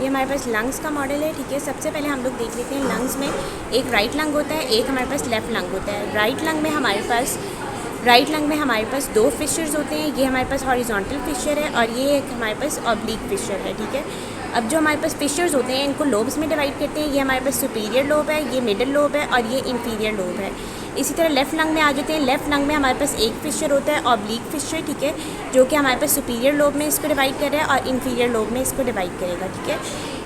ये हमारे पास लंग्स का मॉडल है, ठीक है। सबसे पहले हम लोग देख लेते हैं लंग्स में एक राइट लंग होता है, एक हमारे पास लेफ़्ट लंग होता है। राइट लंग में हमारे पास दो फिशर्स होते हैं। ये हमारे पास हॉरिजॉन्टल फिशर है और ये एक हमारे पास ऑब्लिक फिशर है, ठीक है। अब जो हमारे पास फिशर्स होते हैं इनको लोब्स में डिवाइड करते हैं। ये हमारे पास सुपीरियर लोब है, ये मिडिल लोब है और ये इंफीरियर लोब है। इसी तरह लेफ़्ट लंग में आ जाते हैं। लेफ़्ट लंग में हमारे पास एक फिशर होता है ऑब्लिक फिशर, ठीक है, जो कि हमारे पास सुपीरियर लोब में इसको डिवाइड कर रहा है और इंफीरियर लोब में इसको डिवाइड करेगा, ठीक है।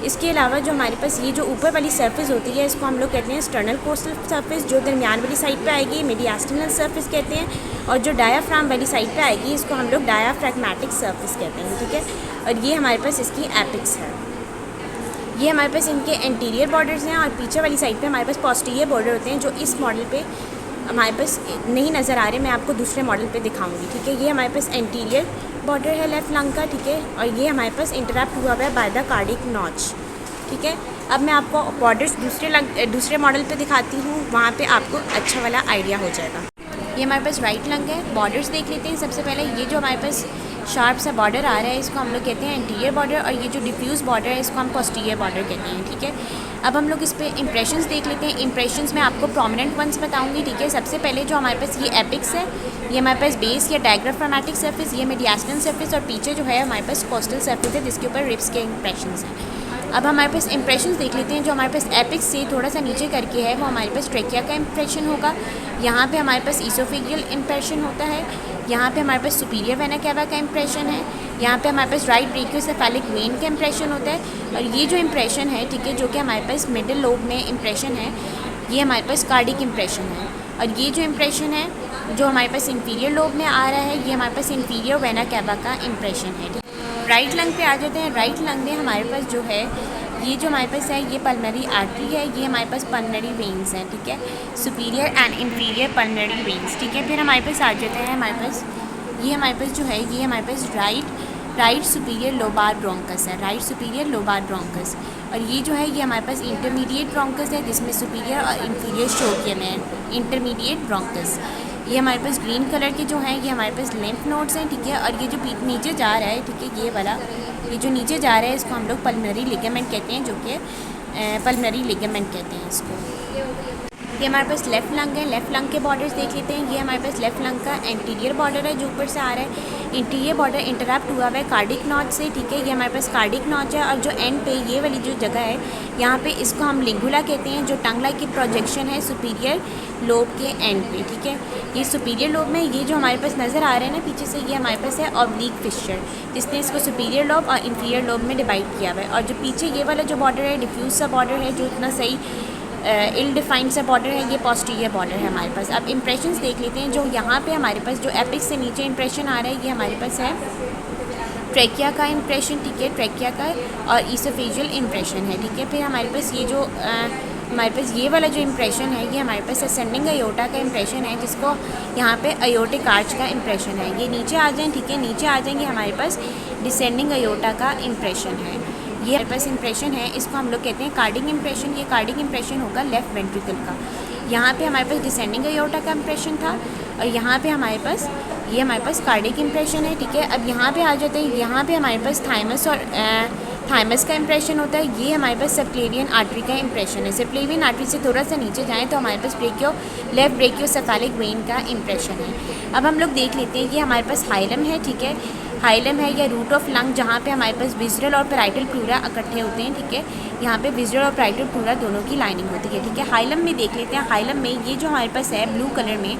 इसके अलावा जो हमारे पास ये जो ऊपर वाली सरफेस होती है इसको हम लोग कहते हैं स्टर्नल कोस्टल सरफेस, जो दरमियान वाली साइड पे आएगी मीडियास्टिनल सरफेस कहते हैं, और जो डायाफ्राम वाली साइड पे आएगी इसको हम लोग डायाफ्रैग्मेटिक सरफेस कहते हैं, ठीक है। और ये हमारे पास इसकी एपिक्स है। ये हमारे पास इनके एंटीरियर बॉर्डर्स हैं और पीछे वाली साइड पे हमारे पास पोस्टीरियर बॉर्डर होते हैं, जो इस मॉडल पे हमारे पास नहीं नज़र आ रहे, मैं आपको दूसरे मॉडल पे दिखाऊंगी, ठीक है। ये हमारे पास एंटीरियर बॉर्डर है लेफ़्ट लंग का, ठीक है, और ये हमारे पास इंटरप्ट हुआ है बाय द कार्डिक नॉच, ठीक है। अब मैं आपको बॉर्डर्स दूसरे मॉडल पे दिखाती हूँ, वहाँ पे आपको अच्छा वाला आइडिया हो जाएगा। ये हमारे पास राइट लंग है। बॉर्डर्स देख लेते हैं। सबसे पहले ये जो हमारे पास शार्प सा बॉर्डर आ रहा है इसको हम लोग कहते हैं एंटीरियर बॉर्डर, और ये जो डिफ्यूज़ बॉर्डर है इसको हम पोस्टीरियर बॉर्डर कहते हैं, ठीक है। अब हम लोग इस पर इंप्रेशंस देख लेते हैं। इंप्रेशंस में आपको प्रोमिनेंट वंस बताऊंगी, ठीक है। सबसे पहले जो हमारे पास ये एपिक्स है, ये हमारे पास बेस या डायग्राफ्रामेटिक सरफेस, ये मीडियास्टिनल सरफेस, और पीछे जो है हमारे पास कोस्टल सरफेस है जिसके ऊपर रिब्स के इंप्रेशंस हैं। अब हमारे पास इंप्रेशंस देख लेते हैं। जो हमारे पास एपिक्स से थोड़ा सा नीचे करके है वो हमारे पास ट्रेकिया का इंप्रेशन होगा। यहाँ पे हमारे पास ईसोफेगियल इंप्रेशन होता है। यहाँ पे हमारे पास सुपीरियर वेना कैवा का इंप्रेशन है। यहाँ पे हमारे पास राइट ब्रेकियोसेफेलिक वेन का इंप्रेशन होता है। और ये जो इंप्रेशन है, ठीक है, जो कि हमारे पास मिडिल लोब में इंप्रेशन है, ये हमारे पास कार्डिक इंप्रेशन है। और ये जो इंप्रेशन है जो हमारे पास इंफीरियर लोब में आ रहा है, ये हमारे पास इंफीरियर वेना कैवा का इंप्रेशन है। राइट लंग पे आ जाते हैं। राइट लंग में हमारे पास जो है ये जो हमारे पास है ये पल्मनरी आर्टरी है, ये हमारे पास पल्मनरी वेन्स हैं, ठीक है, superior and inferior pulmonary veins, ठीक है। फिर हमारे पास आ जाते हैं हमारे पास ये हमारे पास जो है ये हमारे पास राइट सुपीरियर लोबार ब्रोंकस है, राइट सुपीरियर लोबार ब्रोंकस। और ये जो है ये हमारे पास इंटरमीडिएट ब्रोंकस है जिसमें सुपीरियर और इंफीरियर शोकियम है, इंटरमीडिएट ब्रोंकस। ये हमारे पास ग्रीन कलर के जो हैं ये हमारे पास लिम्फ नोड्स हैं, ठीक है। और ये जो नीचे जा रहा है, ठीक है, ये वाला ये जो नीचे जा रहा है इसको हम लोग पल्मनरी लिगामेंट कहते हैं, जो कि पल्मनरी लिगामेंट कहते हैं इसको। ये हमारे पास लेफ़्ट लंग है। लेफ़्ट लंग के बॉर्डर्स देख लेते हैं। ये हमारे पास लेफ़्ट लंग का एंटीरियर बॉर्डर है जो ऊपर से आ रहा है। इंटीरियर बॉर्डर इंटरप्ट हुआ हुआ है कार्डिक नॉच से, ठीक है। ये हमारे पास कार्डिक नॉच है और जो एंड पे ये वाली जो जगह है यहाँ पे इसको हम लिंगुला कहते हैं, जो टंग लाइक की प्रोजेक्शन है सुपीरियर लोब के एंड पे, ठीक है। ये सुपीरियर लोब में ये जो हमारे पास नज़र आ रहे हैं ना पीछे से, ये हमारे पास है ऑब्लिक फिशर, जिसने इसको सुपीरियर लोब और इंफीरियर लोब में डिवाइड किया हुआ है। और जो पीछे ये वाला जो बॉर्डर है डिफ्यूज सा बॉर्डर है, जो इतना सही इल डिफाइंड सा बॉर्डर है, ये पोस्टीरियर बॉर्डर है हमारे पास। अब इंप्रेशंस देख लेते हैं। जो यहाँ पे हमारे पास जो एपिक्स से नीचे इंप्रेशन आ रहा है ये हमारे पास है ट्रेकिया का इंप्रेशन, ठीक है, ट्रेकिया का, और ईसोफेजियल इंप्रेशन है, ठीक है। फिर हमारे पास ये जो हमारे पास ये वाला जो इंप्रेशन है ये हमारे पास असेंडिंग अयोटा का इंप्रेशन है, जिसको यहाँ पे अयोटिक आर्च का इंप्रेशन है। ये नीचे आ जाएँ, ठीक है, नीचे आ जाएंगे हमारे पास डिसेंडिंग अयोटा का इंप्रेशन है। ये हमारे पास इंप्रेशन है, इसको हम लोग कहते हैं कार्डिक इंप्रेशन। ये कार्डिक इंप्रेशन होगा लेफ़्ट वेंट्रिकल का। यहाँ पे हमारे पास डिसेंडिंग अयोटा का इंप्रेशन था और यहाँ पे हमारे पास ये हमारे पास कार्डिक इंप्रेशन है, ठीक है। अब यहाँ पे आ जाते हैं। यहाँ पे हमारे पास थाइमस और थाइमस का इंप्रेशन होता है। ये हमारे पास सबक्लेवियन आर्टरी का इंप्रेशन है। सबक्लेवियन आर्टरी से थोड़ा सा नीचे जाएँ तो हमारे पास लेफ़्ट ब्रेकियोसेफेलिक वेन का इंप्रेशन है। अब हम लोग देख लेते हैं कि हमारे पास हाइलम है, ठीक है, हाइलम है या रूट ऑफ लंग, जहाँ पे हमारे पास विज़रल और पैराइटल प्लूरा इकट्ठे होते हैं, ठीक है। यहाँ पे विज़रल और पैराइटल प्लूरा दोनों की लाइनिंग होती है, ठीक है। हाइलम में देख लेते हैं। हाइलम में ये जो हमारे पास है ब्लू कलर में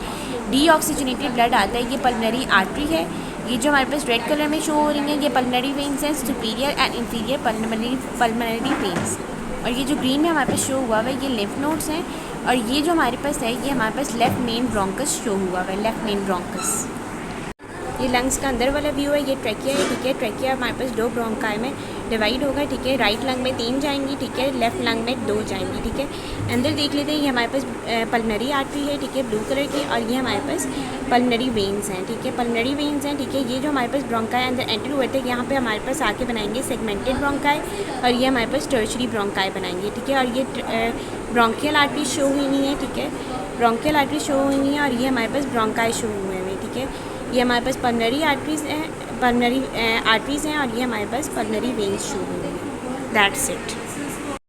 डीऑक्सीजनेटेड ब्लड आता है, ये पल्मनरी आर्टरी है। ये जो हमारे पास रेड कलर में शो हो रही है ये पल्मनरी वेन्स हैं, superior and inferior pulmonary veins. और ये जो ग्रीन में हमारे पास शो हुआ है ये लिम्फ नोड्स हैं। और ये जो हमारे पास है ये हमारे पास लेफ़्ट मेन ब्रोंकस शो हुआ है, लेफ़्ट मेन ब्रोंकस। ये लंग्स का अंदर वाला व्यू है। ये ट्रेकिया है, ठीक है। ट्रेकिया हमारे पास दो ब्रोंकाई में डिवाइड होगा, ठीक है। राइट लंग में 3 जाएंगी, ठीक है, लेफ़्ट लंग में 2 जाएंगी, ठीक है। अंदर देख लेते हैं। ये हमारे पास पल्मनरी आर्टरी है, ठीक है, ब्लू कलर की, और ये हमारे पास पल्मनरी वेन्स हैं, ठीक है, पल्मनरी वेन्स हैं, ठीक है। ये जो हमारे पास ब्रोंकाई अंदर एंटर हुए थे यहाँ पे हमारे पास आके बनाएंगे सेगमेंटेड ब्रोंकाई, और ये हमारे पास टर्शरी ब्रोंकाई बनाएंगे, ठीक है। और ये ब्रोंकियल आर्टरी शो हुई नहीं है, ठीक है, ब्रोंकियल आर्टरी शो हुई नहीं है, और ये हमारे पास ब्रोंकाई शो हुए हैं, ठीक है। ये हमारे पास पल्मनरी आर्टरीज़ हैं, और ये हमारे पास पल्मनरी वेन्स शो हुए हैं। That's it.